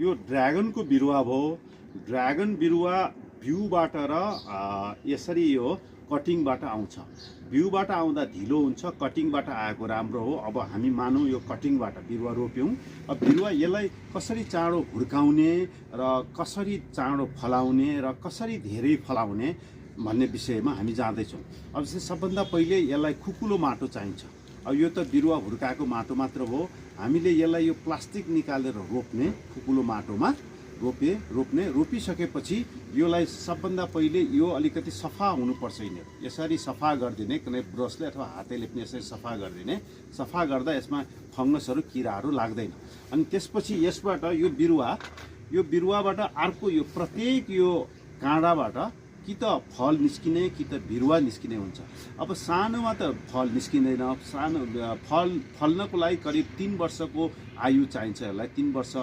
यो ड्रागनको बिरुवा भयो। ड्रागन बिरुवा बिउबाट र यसरी यो कटिङबाट आउँछ। बिउबाट आउँदा ढिलो हुन्छ, कटिङबाट आएको राम्रो हो। अब हामी मानौँ यो कटिङबाट बिरुवा रोप्यौँ, अब बिरुवा यसलाई कसरी चाँडो हुर्काउने र कसरी चाँडो फलाउने र कसरी धेरै फलाउने भन्ने विषयमा हामी जाँदैछौँ। अब सबभन्दा पहिले यसलाई खुकुलो माटो चाहिन्छ। अब यो त बिरुवा हुर्काएको माटो मात्र हो, हामीले यसलाई यो प्लास्टिक निकालेर रोप्ने, खुकुलो माटोमा रोपिसकेपछि योलाई सबभन्दा पहिले यो अलिकति सफा हुनुपर्छ। यिनीहरू यसरी सफा गरिदिने, कुनै ब्रसले अथवा हातैले पनि यसरी सफा गरिदिने। सफा गर्दा यसमा फङ्गसहरू, किराहरू लाग्दैन। अनि त्यसपछि यसबाट यो बिरुवाबाट अर्को यो प्रत्येक यो काँडाबाट कि त फल निस्किने कि त बिरुवा निस्किने हुन्छ। अब सानोमा त फल निस्किँदैन। सानो फल्नको लागि करिब 3 वर्षको आयु चाहिन्छ। यसलाई 3 वर्ष